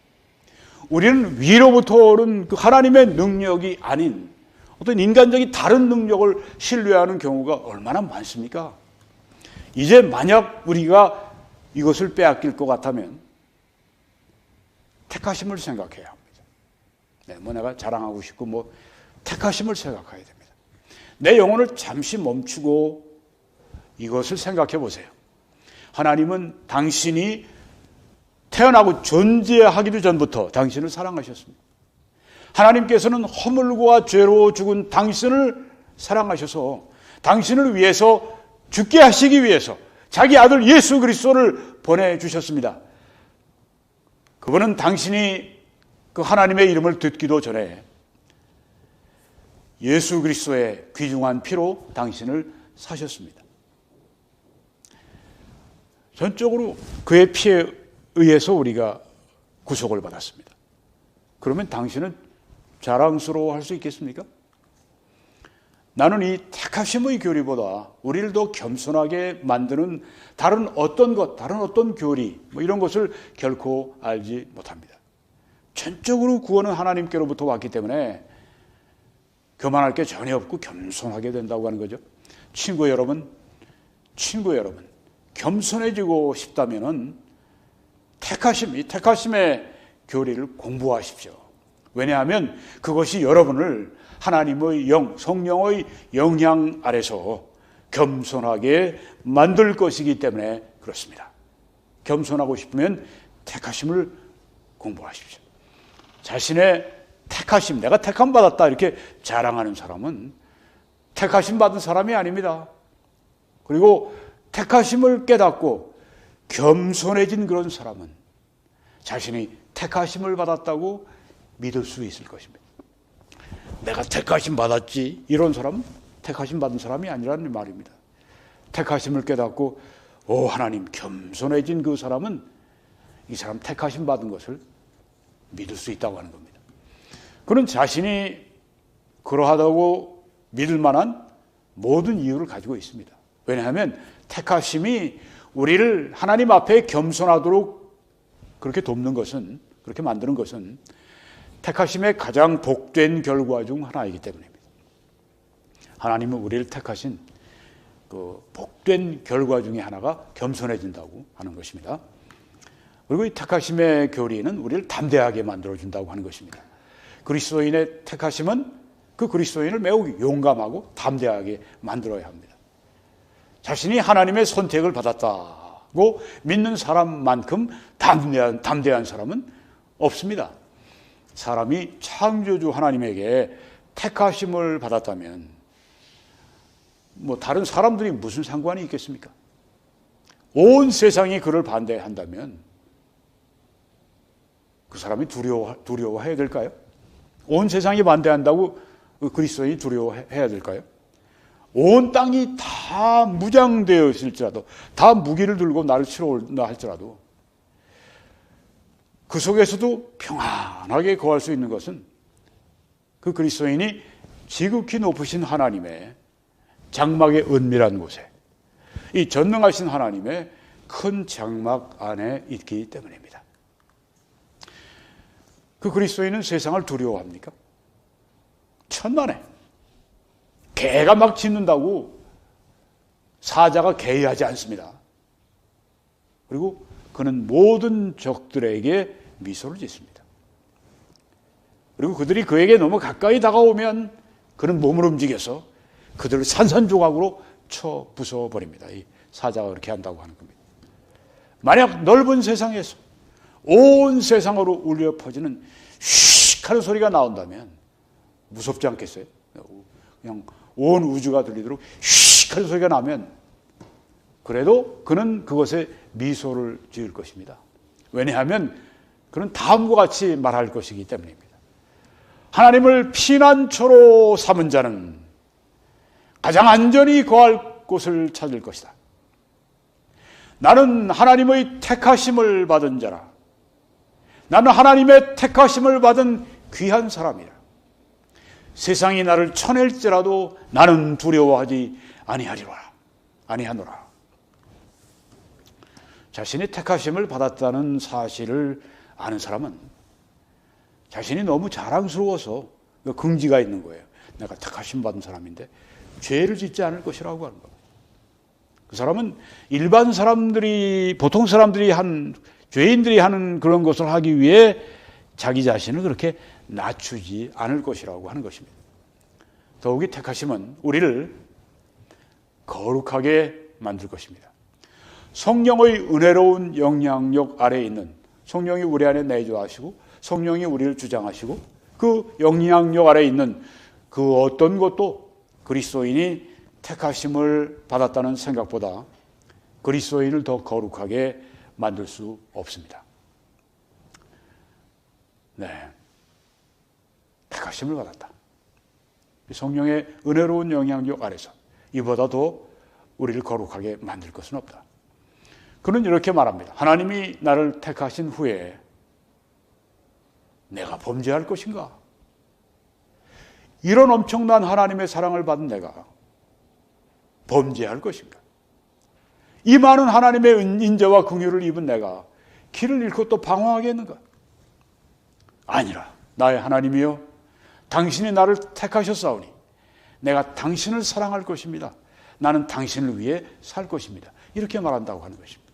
우리는 위로부터 오는 그 하나님의 능력이 아닌 어떤 인간적인 다른 능력을 신뢰하는 경우가 얼마나 많습니까? 이제 만약 우리가 이것을 빼앗길 것 같다면 택하심을 생각해야 합니다. 내가 자랑하고 싶고 택하심을 생각해야 됩니다. 내 영혼을 잠시 멈추고 이것을 생각해 보세요. 하나님은 당신이 태어나고 존재하기도 전부터 당신을 사랑하셨습니다. 하나님께서는 허물과 죄로 죽은 당신을 사랑하셔서 당신을 위해서 죽게 하시기 위해서 자기 아들 예수 그리스도를 보내주셨습니다. 그분은 당신이 그 하나님의 이름을 듣기도 전에 예수 그리스도의 귀중한 피로 당신을 사셨습니다. 전적으로 그의 피에 의해서 우리가 구속을 받았습니다. 그러면 당신은 자랑스러워할 수 있겠습니까? 나는 이 택하심의 교리보다 우리를 더 겸손하게 만드는 다른 어떤 것, 다른 어떤 교리 이런 것을 결코 알지 못합니다. 전적으로 구원은 하나님께로부터 왔기 때문에 교만할 게 전혀 없고 겸손하게 된다고 하는 거죠. 친구 여러분, 겸손해지고 싶다면은 이 택하심의 교리를 공부하십시오. 왜냐하면 그것이 여러분을 하나님의 성령의 영향 아래서 겸손하게 만들 것이기 때문에 그렇습니다. 겸손하고 싶으면 택하심을 공부하십시오. 자신의 택하심, 내가 택함 받았다 이렇게 자랑하는 사람은 택하심 받은 사람이 아닙니다. 그리고 택하심을 깨닫고 겸손해진 그런 사람은 자신이 택하심을 받았다고 믿을 수 있을 것입니다. 내가 택하심 받았지 이런 사람은 택하심 받은 사람이 아니라는 말입니다. 택하심을 깨닫고 하나님 겸손해진 그 사람은 이 사람 택하심 받은 것을 믿을 수 있다고 하는 겁니다. 그는 자신이 그러하다고 믿을 만한 모든 이유를 가지고 있습니다. 왜냐하면 택하심이 우리를 하나님 앞에 겸손하도록 그렇게 돕는 것은, 그렇게 만드는 것은 택하심의 가장 복된 결과 중 하나이기 때문입니다. 하나님은 우리를 택하신 그 복된 결과 중에 하나가 겸손해진다고 하는 것입니다. 그리고 이 택하심의 교리는 우리를 담대하게 만들어준다고 하는 것입니다. 그리스도인의 택하심은 그 그리스도인을 매우 용감하고 담대하게 만들어야 합니다. 자신이 하나님의 선택을 받았다고 믿는 사람만큼 담대한 사람은 없습니다. 사람이 창조주 하나님에게 택하심을 받았다면 다른 사람들이 무슨 상관이 있겠습니까? 온 세상이 그를 반대한다면 그 사람이 두려워해야 될까요? 온 세상이 반대한다고 그리스도인이 두려워해야 될까요? 온 땅이 다 무장되어 있을지라도, 다 무기를 들고 나를 치러 온다 할지라도 그 속에서도 평안하게 거할 수 있는 것은 그 그리스도인이 지극히 높으신 하나님의 장막의 은밀한 곳에, 이 전능하신 하나님의 큰 장막 안에 있기 때문입니다. 그 그리스도인은 세상을 두려워합니까? 천만에. 개가 막 짖는다고 사자가 개의하지 않습니다. 그리고 그는 모든 적들에게 미소를 짓습니다. 그리고 그들이 그에게 너무 가까이 다가오면 그는 몸을 움직여서 그들을 산산조각으로 쳐 부숴버립니다. 이 사자가 그렇게 한다고 하는 겁니다. 만약 넓은 세상에서 온 세상으로 울려 퍼지는 휙 하는 소리가 나온다면 무섭지 않겠어요? 그냥 온 우주가 들리도록 휙 하는 소리가 나면 그래도 그는 그것에 미소를 지을 것입니다. 왜냐하면 그는 다음과 같이 말할 것이기 때문입니다. 하나님을 피난처로 삼은 자는 가장 안전히 거할 곳을 찾을 것이다. 나는 하나님의 택하심을 받은 자라. 나는 하나님의 택하심을 받은 귀한 사람이라. 세상이 나를 쳐낼지라도 나는 두려워하지 아니하노라. 자신이 택하심을 받았다는 사실을 아는 사람은 자신이 너무 자랑스러워서 긍지가 있는 거예요. 내가 택하심 받은 사람인데 죄를 짓지 않을 것이라고 하는 겁니다. 그 사람은 일반 사람들이, 보통 사람들이 죄인들이 하는 그런 것을 하기 위해 자기 자신을 그렇게 낮추지 않을 것이라고 하는 것입니다. 더욱이 택하심은 우리를 거룩하게 만들 것입니다. 성령의 은혜로운 영향력 아래에 있는, 성령이 우리 안에 내주하시고 성령이 우리를 주장하시고 그 영향력 아래에 있는 그 어떤 것도 그리스도인이 택하심을 받았다는 생각보다 그리스도인을 더 거룩하게 만들 수 없습니다. 네, 택하심을 받았다. 성령의 은혜로운 영향력 아래서 이보다 더 우리를 거룩하게 만들 것은 없다. 그는 이렇게 말합니다. 하나님이 나를 택하신 후에 내가 범죄할 것인가? 이런 엄청난 하나님의 사랑을 받은 내가 범죄할 것인가? 이 많은 하나님의 인재와 긍휼을 입은 내가 길을 잃고 또 방황하겠는가? 아니라 나의 하나님이여, 당신이 나를 택하셨사오니 내가 당신을 사랑할 것입니다. 나는 당신을 위해 살 것입니다. 이렇게 말한다고 하는 것입니다.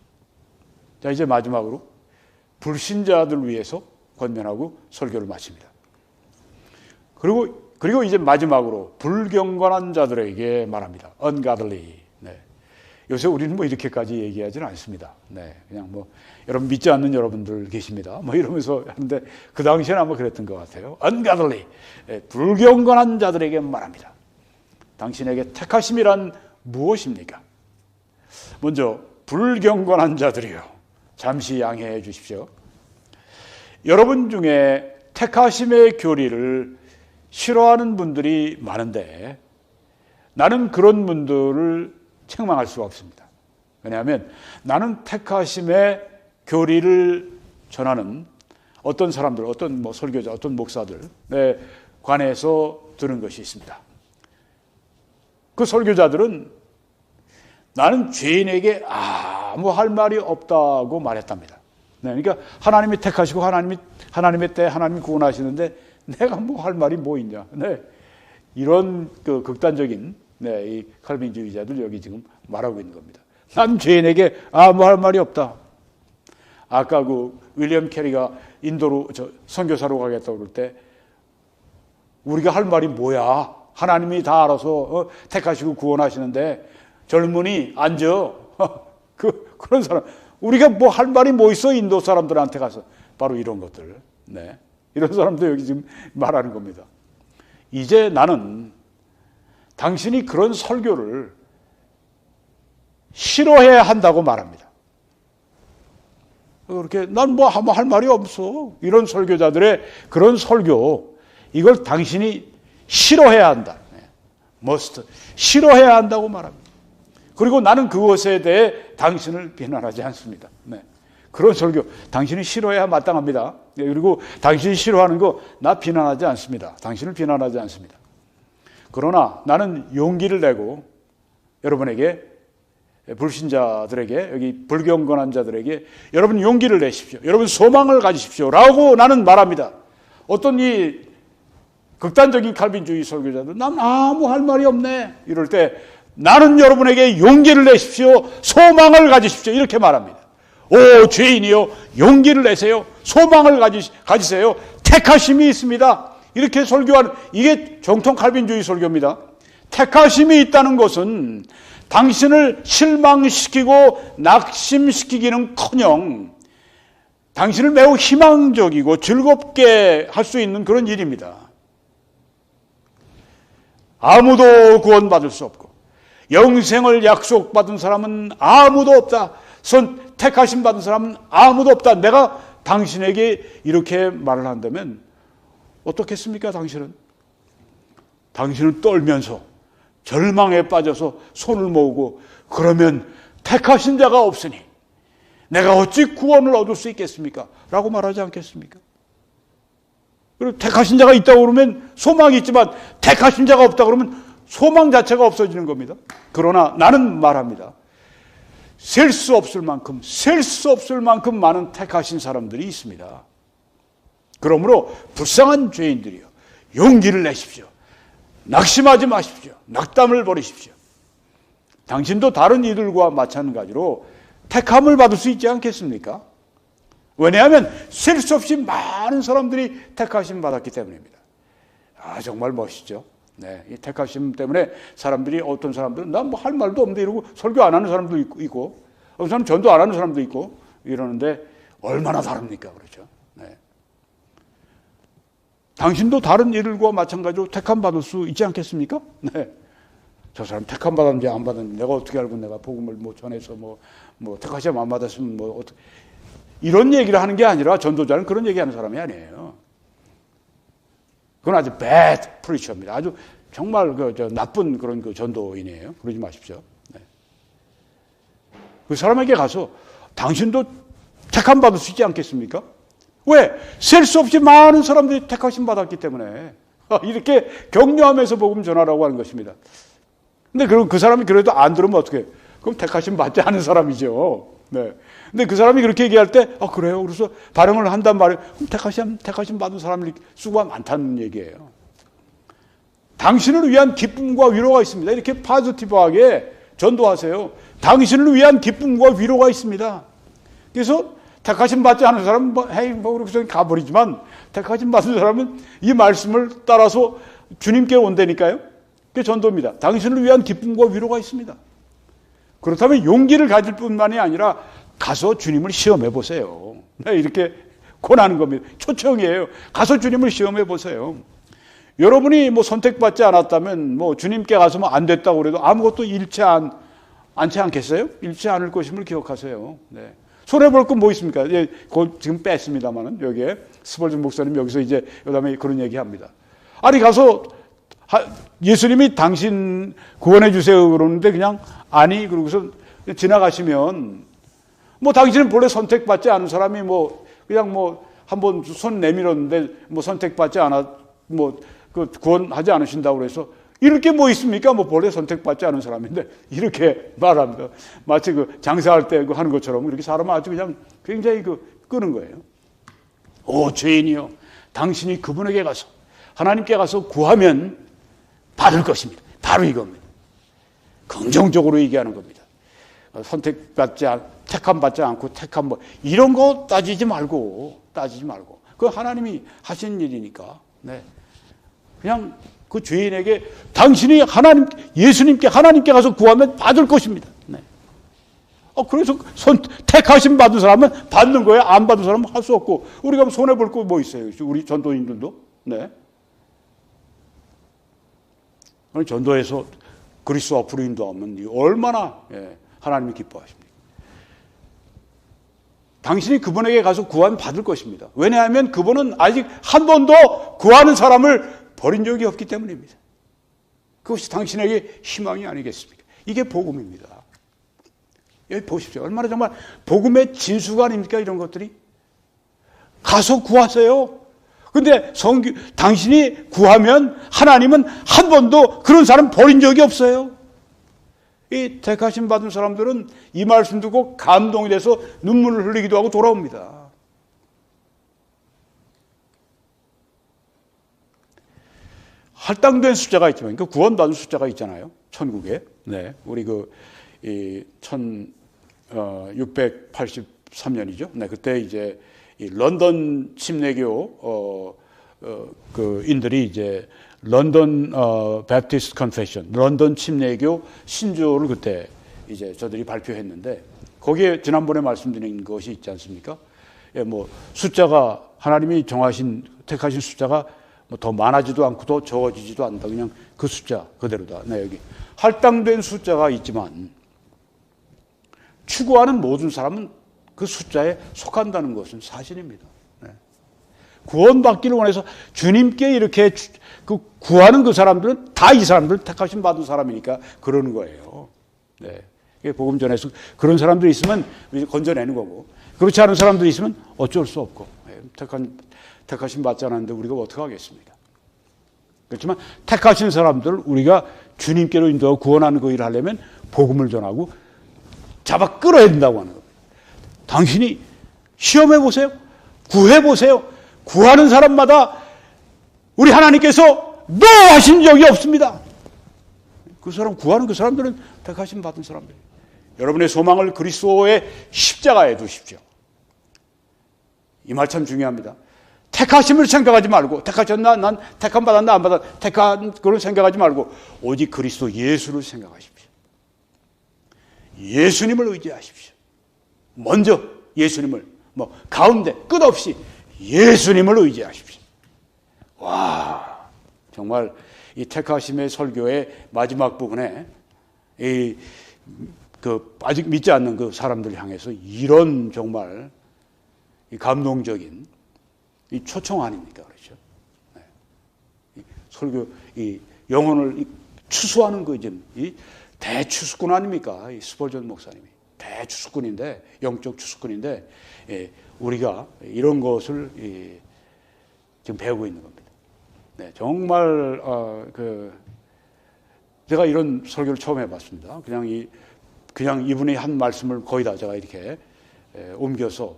자, 이제 마지막으로 불신자들을 위해서 권면하고 설교를 마칩니다. 그리고 이제 마지막으로 불경건한 자들에게 말합니다. ungodly. 네. 요새 우리는 뭐 이렇게까지 얘기하지는 않습니다. 네. 그냥 뭐 여러분 믿지 않는 여러분들 계십니다. 뭐 이러면서 하는데 그 당시에는 아마 그랬던 것 같아요. ungodly. 네. 불경건한 자들에게 말합니다. 당신에게 택하심이란 무엇입니까? 먼저 불경건한 자들이요. 잠시 양해해 주십시오. 여러분 중에 택하심의 교리를 싫어하는 분들이 많은데 나는 그런 분들을 책망할 수가 없습니다. 왜냐하면 나는 택하심의 교리를 전하는 어떤 사람들, 어떤 뭐 설교자, 어떤 목사들에 관해서 들은 것이 있습니다. 그 설교자들은 나는 죄인에게 아무 할 말이 없다고 말했답니다. 네, 그러니까 하나님이 택하시고 하나님의 때 하나님이 구원하시는데 내가 뭐 할 말이 뭐 있냐. 네, 이런 그 극단적인 이 칼빈주의자들 여기 지금 말하고 있는 겁니다. 난 죄인에게 아무 할 말이 없다. 아까 그 윌리엄 캐리가 인도로 선교사로 가겠다고 그럴 때 우리가 할 말이 뭐야? 하나님이 다 알아서 택하시고 구원하시는데 젊은이 앉아. 그런 사람. 우리가 뭐 할 말이 뭐 있어? 인도 사람들한테 가서. 바로 이런 것들. 네. 이런 사람도 여기 지금 말하는 겁니다. 이제 나는 당신이 그런 설교를 싫어해야 한다고 말합니다. 그렇게 난 뭐 할 말이 없어. 이런 설교자들의 그런 설교, 이걸 당신이 싫어해야 한다. must. 싫어해야 한다고 말합니다. 그리고 나는 그것에 대해 당신을 비난하지 않습니다. 네. 그런 설교, 당신이 싫어해야 마땅합니다. 네. 그리고 당신이 싫어하는 거 나 비난하지 않습니다. 당신을 비난하지 않습니다. 그러나 나는 용기를 내고 여러분에게, 불신자들에게, 여기 불경건한 자들에게 여러분 용기를 내십시오. 여러분 소망을 가지십시오. 라고 나는 말합니다. 어떤 이 극단적인 칼빈주의 설교자들, 난 아무 할 말이 없네. 이럴 때 나는 여러분에게 용기를 내십시오. 소망을 가지십시오. 이렇게 말합니다. 오, 죄인이요. 용기를 내세요. 소망을 가지세요. 택하심이 있습니다. 이렇게 설교하는, 이게 정통 칼빈주의 설교입니다. 택하심이 있다는 것은 당신을 실망시키고 낙심시키기는커녕 당신을 매우 희망적이고 즐겁게 할 수 있는 그런 일입니다. 아무도 구원받을 수 없고 영생을 약속받은 사람은 아무도 없다. 택하심 받은 사람은 아무도 없다. 내가 당신에게 이렇게 말을 한다면 어떻겠습니까? 당신은 떨면서 절망에 빠져서 손을 모으고, 그러면 택하신 자가 없으니 내가 어찌 구원을 얻을 수 있겠습니까? 라고 말하지 않겠습니까? 그리고 택하신 자가 있다고 그러면 소망이 있지만 택하신 자가 없다 그러면 소망 자체가 없어지는 겁니다. 그러나 나는 말합니다. 셀 수 없을 만큼 많은 택하신 사람들이 있습니다. 그러므로 불쌍한 죄인들이요, 용기를 내십시오. 낙심하지 마십시오. 낙담을 버리십시오. 당신도 다른 이들과 마찬가지로 택함을 받을 수 있지 않겠습니까? 왜냐하면 셀 수 없이 많은 사람들이 택하심 받았기 때문입니다. 정말 멋있죠. 네, 이 택하심 때문에 사람들이, 어떤 사람들은 난 뭐 할 말도 없는데 이러고 설교 안 하는 사람도 있고, 어떤 사람은 전도 안 하는 사람도 있고 이러는데 얼마나 다릅니까? 그렇죠. 네. 당신도 다른 이들과 마찬가지로 택함 받을 수 있지 않겠습니까? 네. 저 사람 택함 받았는지 안 받았는지 내가 어떻게 알고 내가 복음을 뭐 전해서 뭐 택하심 안 받았으면 뭐 어떻게, 이런 얘기를 하는 게 아니라 전도자는 그런 얘기하는 사람이 아니에요. 그건 아주 bad preacher입니다. 아주 정말 나쁜 그런 전도인이에요. 그러지 마십시오. 네. 그 사람에게 가서 당신도 택함 받을 수 있지 않겠습니까? 왜? 셀 수 없이 많은 사람들이 택하심 받았기 때문에 이렇게 격려하면서 복음 전하라고 하는 것입니다. 근데 그 사람이 그래도 안 들으면 어떻게? 그럼 택하심 받지 않은 사람이죠. 네. 근데 그 사람이 그렇게 얘기할 때, 그래요. 그래서 발음을 한단 말이에요. 그럼 택하심 받은 사람이 수가 많다는 얘기예요. 당신을 위한 기쁨과 위로가 있습니다. 이렇게 파지티브하게 전도하세요. 당신을 위한 기쁨과 위로가 있습니다. 그래서 택하심 받지 않은 사람은 그렇게 가버리지만 택하심 받은 사람은 이 말씀을 따라서 주님께 온다니까요. 그게 전도입니다. 당신을 위한 기쁨과 위로가 있습니다. 그렇다면 용기를 가질 뿐만이 아니라 가서 주님을 시험해 보세요. 이렇게 권하는 겁니다. 초청이에요. 가서 주님을 시험해 보세요. 여러분이 선택받지 않았다면 주님께 가서 안 됐다고 그래도 아무것도 잃지 않지 않겠어요? 잃지 않을 것임을 기억하세요. 네. 손해볼 건 뭐 있습니까? 지금 뺐습니다만은 여기에 스벌전 목사님 여기서 이제 그다음에 그런 얘기합니다. 아니 가서 예수님이 당신 구원해 주세요 그러는데 그냥 아니 그러고서 지나가시면 당신은 본래 선택받지 않은 사람이 그냥 한번 손 내밀었는데 선택받지 않아 그 구원하지 않으신다고 그래서 이럴 게 뭐 있습니까? 본래 선택받지 않은 사람인데 이렇게 말합니다. 마치 장사할 때 하는 것처럼 이렇게 사람은 아주 그냥 굉장히 끄는 거예요. 오 죄인이요, 당신이 그분에게 가서 하나님께 가서 구하면 받을 것입니다. 바로 이겁니다. 긍정적으로 얘기하는 겁니다. 택함 받지 않고 택함 이런 거 따지지 말고 그 하나님이 하시는 일이니까. 네. 그냥 그 죄인에게 당신이 예수님께 하나님께 가서 구하면 받을 것입니다. 네. 그래서 택하심 받은 사람은 받는 거예요. 안 받은 사람은 할 수 없고 우리가 손해 볼 거 뭐 있어요? 우리 전도인들도. 네. 전도에서 그리스도와 앞으로 인도하면 얼마나 하나님이 기뻐하십니까? 당신이 그분에게 가서 구하면 받을 것입니다. 왜냐하면 그분은 아직 한 번도 구하는 사람을 버린 적이 없기 때문입니다. 그것이 당신에게 희망이 아니겠습니까? 이게 복음입니다. 여기 보십시오. 얼마나 정말 복음의 진수가 아닙니까? 이런 것들이. 가서 구하세요. 근데 당신이 구하면 하나님은 한 번도 그런 사람 버린 적이 없어요. 이 택하심 받은 사람들은 이 말씀 듣고 감동이 돼서 눈물을 흘리기도 하고 돌아옵니다. 할당된 숫자가 있지만, 구원받은 숫자가 있잖아요. 천국에. 네. 우리 1683년이죠. 네. 그때 이제 이 런던 침례교, 인들이 이제 런던 베프티스트 컨페션, 런던 침례교 신조를 그때 이제 저들이 발표했는데 거기에 지난번에 말씀드린 것이 있지 않습니까? 숫자가 하나님이 택하신 숫자가 더 많아지도 않고 더 적어지지도 않는다. 그냥 그 숫자 그대로다. 네, 여기 할당된 숫자가 있지만 추구하는 모든 사람은 그 숫자에 속한다는 것은 사실입니다. 네. 구원받기를 원해서 주님께 이렇게 구하는 그 사람들은 다 이 사람들 택하심 받은 사람이니까 그러는 거예요. 네. 복음 전에서 그런 사람들이 있으면 건져내는 거고 그렇지 않은 사람들이 있으면 어쩔 수 없고 택하심 받지 않았는데 우리가 어떻게 하겠습니까? 그렇지만 택하신 사람들을 우리가 주님께로 인도하고 구원하는 그 일을 하려면 복음을 전하고 잡아 끌어야 된다고 하는 겁니다. 당신이 시험해 보세요. 구해 보세요. 구하는 사람마다 우리 하나님께서 노 하신 적이 없습니다. 그 사람 구하는 그 사람들은 택하심 받은 사람들이에요. 여러분의 소망을 그리스도의 십자가에 두십시오. 이 말 참 중요합니다. 택하심을 생각하지 말고 택하셨나? 난 택함 받았나? 안 받았나? 택한 그걸 생각하지 말고 오직 그리스도 예수를 생각하십시오. 예수님을 의지하십시오. 먼저 예수님을 가운데 끝없이 예수님을 의지하십시오. 와, 정말 이 택하심의 설교의 마지막 부분에 아직 믿지 않는 그 사람들 향해서 이런 정말 이 감동적인 이 초청 아닙니까? 그렇죠? 네. 설교 이 영혼을 추수하는 그 지금 이 대추수꾼 아닙니까? 이 스펄전 목사님이 대추수꾼인데 영적 추수꾼인데 우리가 이런 것을 지금 배우고 있는 겁니다. 네, 정말 제가 이런 설교를 처음 해봤습니다. 그냥 이분이 한 말씀을 거의 다 제가 이렇게 옮겨서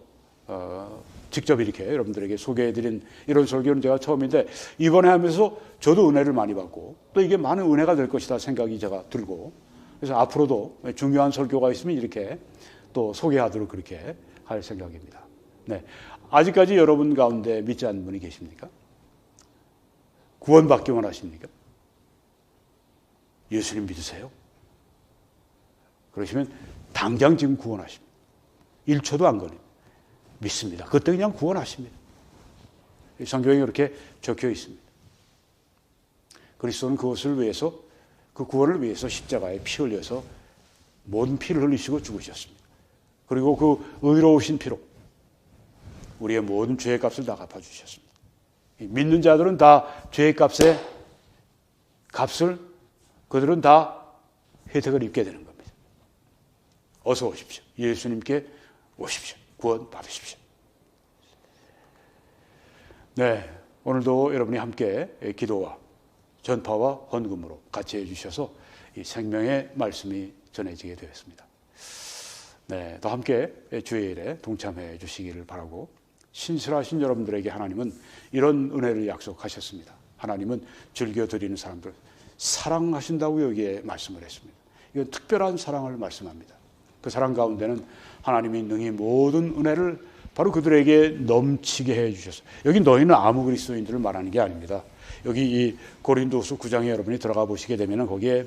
직접 이렇게 여러분들에게 소개해드린 이런 설교는 제가 처음인데 이번에 하면서 저도 은혜를 많이 받고 또 이게 많은 은혜가 될 것이다 생각이 제가 들고 그래서 앞으로도 중요한 설교가 있으면 이렇게 또 소개하도록 그렇게 할 생각입니다. 네, 아직까지 여러분 가운데 믿지 않는 분이 계십니까? 구원받기 원하십니까? 예수님 믿으세요? 그러시면 당장 지금 구원하십니다. 1초도 안 걸립니다. 믿습니다. 그때 그냥 구원하십니다. 성경에 이렇게 적혀 있습니다. 그리스도는 그것을 위해서 그 구원을 위해서 십자가에 피 흘려서 모든 피를 흘리시고 죽으셨습니다. 그리고 그 의로우신 피로 우리의 모든 죄의 값을 다 갚아주셨습니다. 믿는 자들은 다 죄의 값을 그들은 다 혜택을 입게 되는 겁니다. 어서 오십시오. 예수님께 오십시오. 구원 받으십시오. 네, 오늘도 여러분이 함께 기도와 전파와 헌금으로 같이 해주셔서 이 생명의 말씀이 전해지게 되었습니다. 네, 또 함께 주의 일에 동참해 주시기를 바라고 신실하신 여러분들에게 하나님은 이런 은혜를 약속하셨습니다. 하나님은 즐겨드리는 사람들 사랑하신다고 여기에 말씀을 했습니다. 이건 특별한 사랑을 말씀합니다. 그 사랑 가운데는 하나님이 능히 모든 은혜를 바로 그들에게 넘치게 해주셨어요. 여기 너희는 아무 그리스도인들을 말하는 게 아닙니다. 여기 이 고린도후서 9장에 여러분이 들어가 보시게 되면 거기에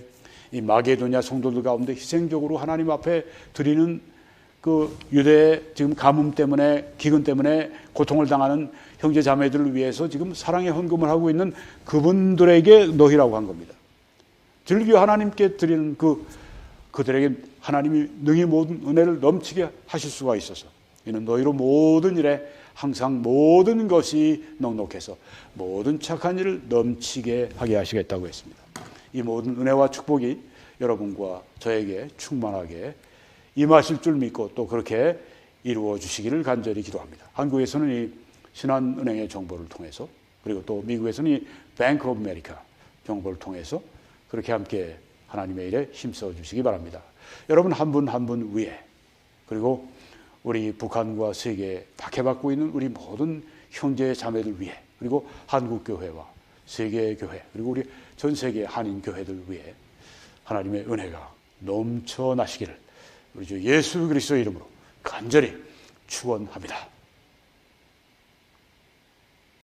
이 마게도냐 성도들 가운데 희생적으로 하나님 앞에 드리는 그 유대의 지금 가뭄 때문에 기근 때문에 고통을 당하는 형제 자매들을 위해서 지금 사랑의 헌금을 하고 있는 그분들에게 너희라고 한 겁니다. 즐겨 하나님께 드리는 그들에게 하나님이 능히 모든 은혜를 넘치게 하실 수가 있어서 이는 너희로 모든 일에 항상 모든 것이 넉넉해서 모든 착한 일을 넘치게 하게 하시겠다고 했습니다. 이 모든 은혜와 축복이 여러분과 저에게 충만하게 임하실 줄 믿고 또 그렇게 이루어 주시기를 간절히 기도합니다. 한국에서는 이 신한은행의 정보를 통해서 그리고 또 미국에서는 이 뱅크 오브 아메리카 정보를 통해서 그렇게 함께 하나님의 일에 힘써 주시기 바랍니다. 여러분 한 분 한 분 위에 그리고 우리 북한과 세계에 박해받고 있는 우리 모든 형제 자매들 위해 그리고 한국교회와 세계교회 그리고 우리 전 세계 한인교회들 위해 하나님의 은혜가 넘쳐나시기를 우리 주 예수 그리스도의 이름으로 간절히 축원합니다.